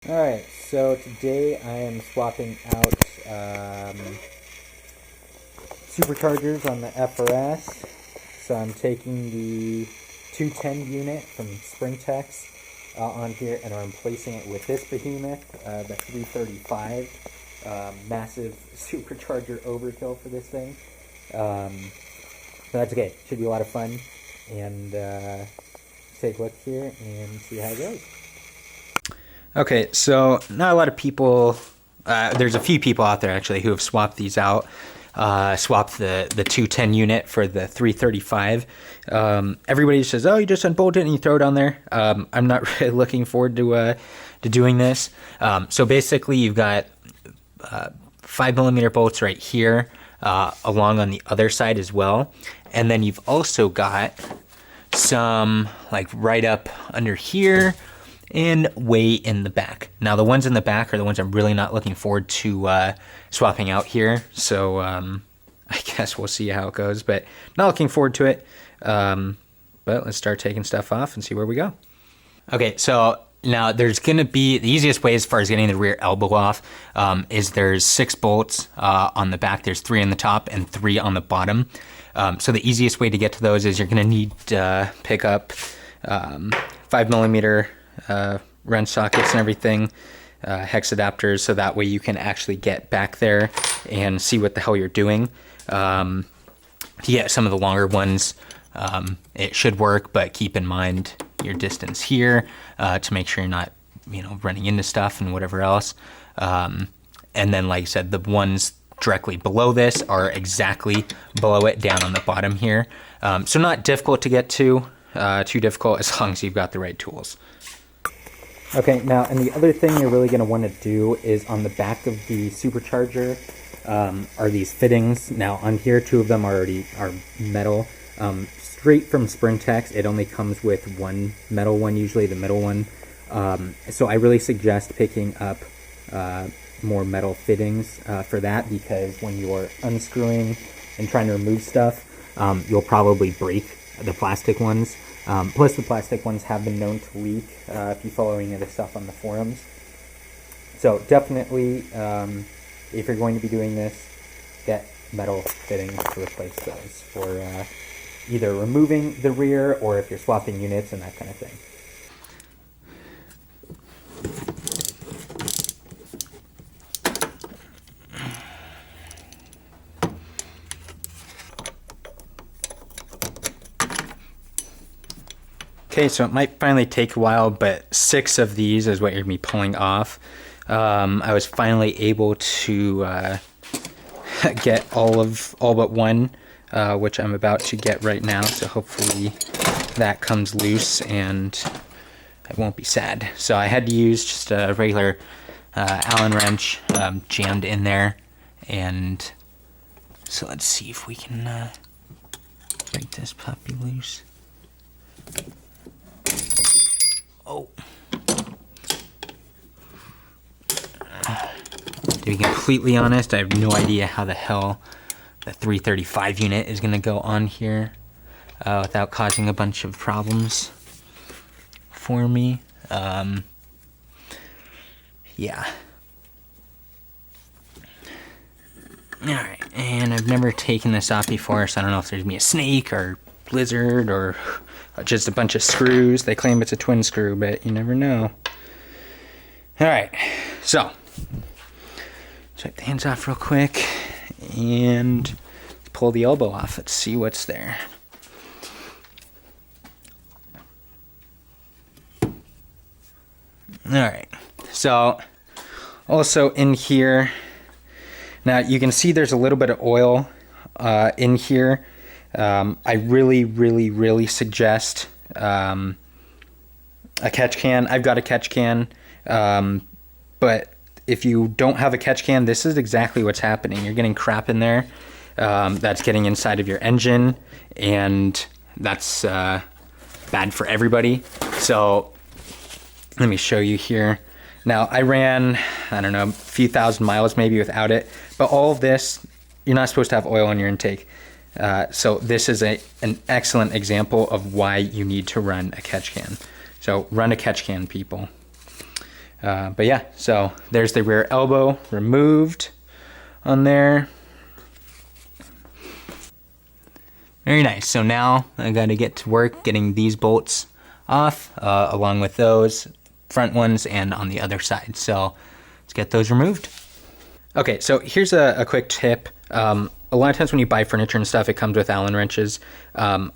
Alright, so today I am swapping out superchargers on the FRS. So I'm taking the 210 unit from Sprintex on here, and I'm replacing it with this behemoth, the 335. Massive supercharger overkill for this thing. But that's okay, should be a lot of fun. And take a look here and see how it goes. Okay, so not a lot of people, there's a few people out there actually who have swapped these out, swapped the 210 unit for the 335. Everybody says, oh, you just unbolt it and you throw it on there. I'm not really looking forward to doing this. So basically you've got 5mm bolts right here, along on the other side as well. And then you've also got some like right up under here, and way in the back. Now the ones in the back are the ones I'm really not looking forward to swapping out here. So I guess we'll see how it goes, but not looking forward to it. But let's start taking stuff off and see where we go. Okay, so now there's gonna be, the easiest way as far as getting the rear elbow off is there's 6 bolts on the back. There's 3 on the top and 3 on the bottom. So the easiest way to get to those is you're gonna need to pick up 5mm wrench sockets and everything, hex adapters, so that way you can actually get back there and see what the hell you're doing. To get some of the longer ones, it should work, but keep in mind your distance here to make sure you're not, running into stuff and whatever else. And then, like I said, the ones directly below this are exactly below it down on the bottom here. So not difficult to get to, too difficult as long as you've got the right tools. Okay, now, and the other thing you're really going to want to do is on the back of the supercharger are these fittings. Now, on here, 2 of them are metal. Straight from Sprintex, it only comes with one metal one, usually the middle one. So I really suggest picking up more metal fittings for that, because when you're unscrewing and trying to remove stuff, you'll probably break the plastic ones. Plus the plastic ones have been known to leak if you follow any of the stuff on the forums. So definitely, if you're going to be doing this, get metal fittings to replace those for either removing the rear or if you're swapping units and that kind of thing. Okay, so it might finally take a while, but 6 of these is what you're going to be pulling off. I was finally able to get all but one, which I'm about to get right now. So hopefully that comes loose and I won't be sad. So I had to use just a regular Allen wrench jammed in there. And so let's see if we can break this puppy loose. Oh. To be completely honest, I have no idea how the hell the 335 unit is going to go on here without causing a bunch of problems for me. Yeah. Alright, and I've never taken this off before, so I don't know if there's going to be a snake or blizzard or just a bunch of screws. They claim it's a twin screw, but you never know. Alright, so check the hands off real quick and pull the elbow off. Let's see what's there. Alright, so also in here, now you can see there's a little bit of oil in here. I really suggest a catch can. I've got a catch can, but if you don't have a catch can, this is exactly what's happening. You're getting crap in there that's getting inside of your engine, and that's bad for everybody. So let me show you here. Now I ran, I don't know, a few thousand miles maybe without it, but all of this, you're not supposed to have oil in your intake. So this is an excellent example of why you need to run a catch can. So run a catch can, people. But yeah, so there's the rear elbow removed on there. Very nice. So now I got to get to work getting these bolts off, along with those front ones and on the other side. So let's get those removed. Okay, so here's a quick tip. A lot of times when you buy furniture and stuff, it comes with Allen wrenches. I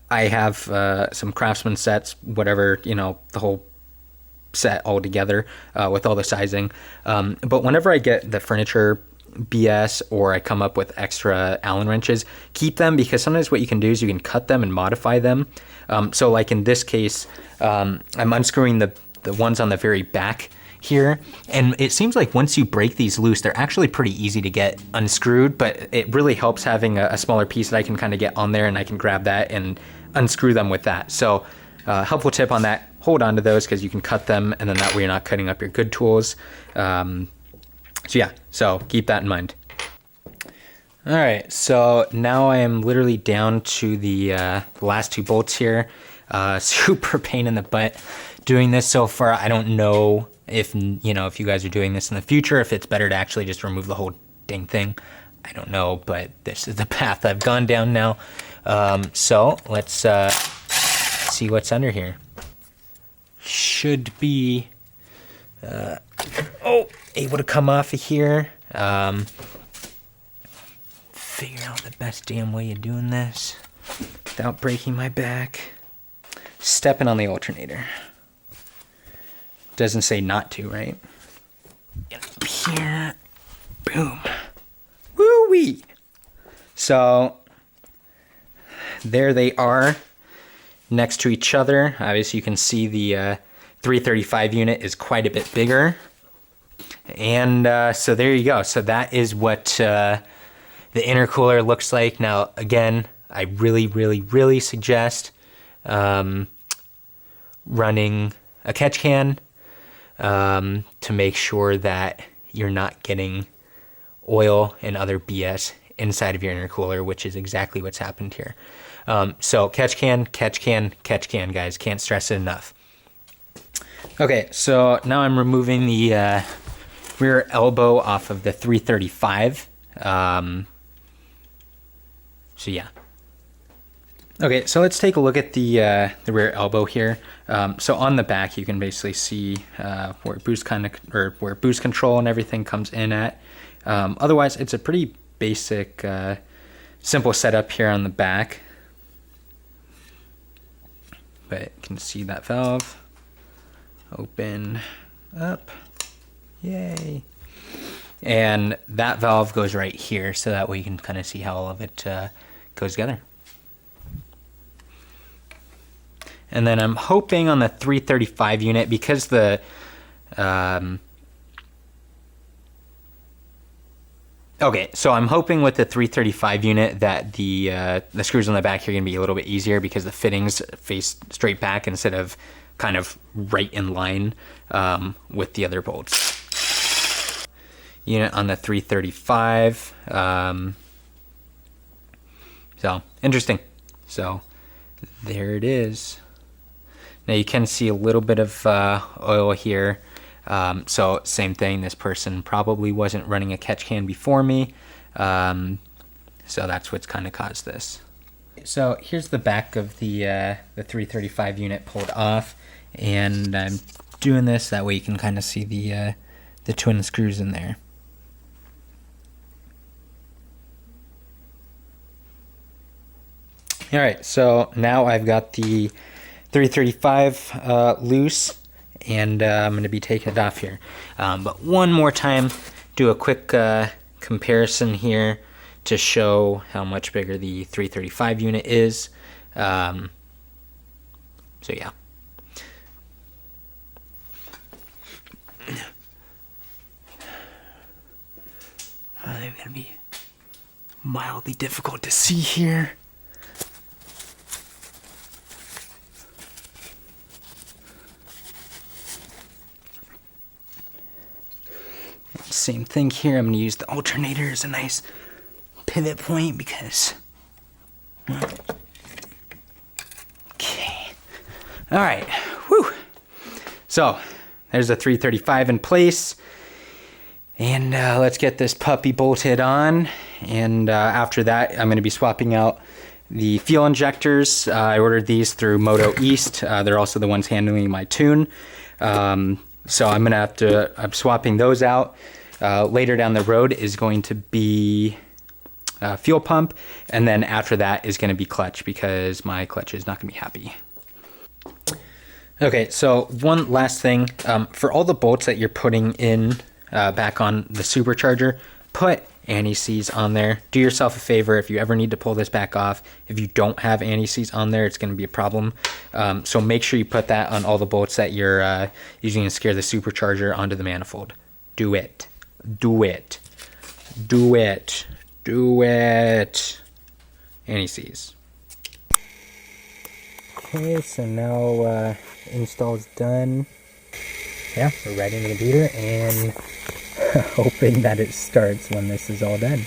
have some Craftsman sets, whatever, you know, the whole set all together with all the sizing. But whenever I get the furniture BS or I come up with extra Allen wrenches, keep them, because sometimes what you can do is you can cut them and modify them. So like in this case, I'm unscrewing the ones on the very back here, and it seems like once you break these loose, they're actually pretty easy to get unscrewed, but it really helps having a smaller piece that I can kind of get on there and I can grab that and unscrew them with that. So helpful tip on that, hold on to those because you can cut them, and then that way you're not cutting up your good tools. So yeah, so keep that in mind. All right, so now I am literally down to the last two bolts here. Super pain in the butt doing this so far. I don't know if, you know, if you guys are doing this in the future, if it's better to actually just remove the whole dang thing. I don't know, but this is the path I've gone down now. So let's see what's under here. Should be able to come off of here. Figure out the best damn way of doing this without breaking my back. Stepping on the alternator. Doesn't say not to, right? Get up here. Boom. Woo-wee. So there they are next to each other. Obviously you can see the 335 unit is quite a bit bigger. And so there you go. So that is what the intercooler looks like. Now again, I really suggest running a catch can to make sure that you're not getting oil and other BS inside of your intercooler, which is exactly what's happened here. So catch can, guys. Can't stress it enough. Okay, so now I'm removing the rear elbow off of the 335. So yeah. Okay, so let's take a look at the rear elbow here. So on the back, you can basically see where boost where boost control and everything comes in at. Otherwise, it's a pretty basic, simple setup here on the back. But you can see that valve open up. Yay! And that valve goes right here, so that way you can kind of see how all of it goes together. And then I'm hoping on the 335 unit, because the okay, so I'm hoping with the 335 unit that the screws on the back here are going to be a little bit easier, because the fittings face straight back instead of kind of right in line with the other bolts. Unit on the 335. So interesting. So there it is. Now you can see a little bit of oil here. So same thing, this person probably wasn't running a catch can before me. So that's what's kind of caused this. So here's the back of the 335 unit pulled off, and I'm doing this that way you can kind of see the twin screws in there. All right, so now I've got the 335 loose, and I'm going to be taking it off here. But one more time, do a quick comparison here to show how much bigger the 335 unit is. So yeah. They're going to be mildly difficult to see here. Same thing here. I'm going to use the alternator as a nice pivot point because... Okay. All right. Whew. So, there's a 335 in place. And let's get this puppy bolted on. And after that, I'm going to be swapping out the fuel injectors. I ordered these through moto-east. They're also the ones handling my tune. So I'm swapping those out. Later down the road is going to be fuel pump. And then after that is going to be clutch, because my clutch is not going to be happy. Okay, so one last thing. For all the bolts that you're putting in back on the supercharger, put anti-seize on there. Do yourself a favor if you ever need to pull this back off. If you don't have anti-seize on there, it's going to be a problem. So make sure you put that on all the bolts that you're using to scare the supercharger onto the manifold. Do it. Do it. Do it. Do it. Anti-seize. Okay, so now install's done. Yeah, we're right into the beater and hoping that it starts when this is all done.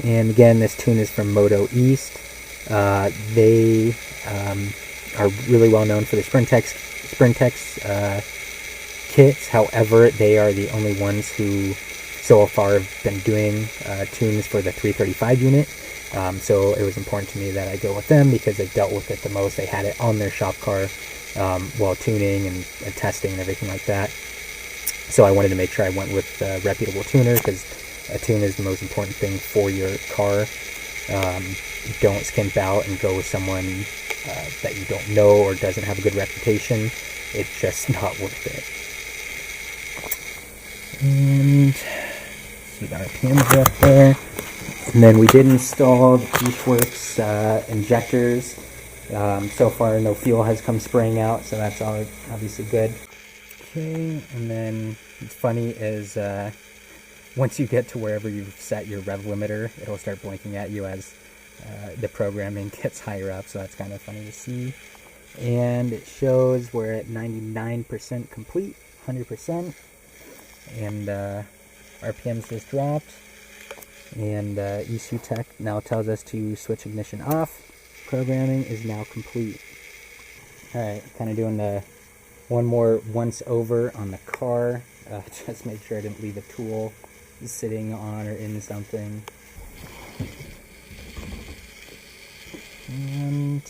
And again, this tune is from moto-east. They are really well known for the Sprintex kits. However, they are the only ones who so far have been doing tunes for the 335 unit. So it was important to me that I go with them because they dealt with it the most. They had it on their shop car while tuning and testing and everything like that. So I wanted to make sure I went with a reputable tuner, because a tune is the most important thing for your car. Don't skimp out and go with someone that you don't know or doesn't have a good reputation. It's just not worth it. And see the RPMs up there. And then we did install the Pieceworks injectors. So far no fuel has come spraying out, so that's all obviously good. Okay, and then what's funny is once you get to wherever you've set your rev limiter, it'll start blinking at you as the programming gets higher up, so that's kind of funny to see. And it shows we're at 99% complete, 100%, and RPMs just dropped. And ECU Tech now tells us to switch ignition off. Programming is now complete. Alright, kind of doing the one more once over on the car. Just make sure I didn't leave a tool sitting on or in something. And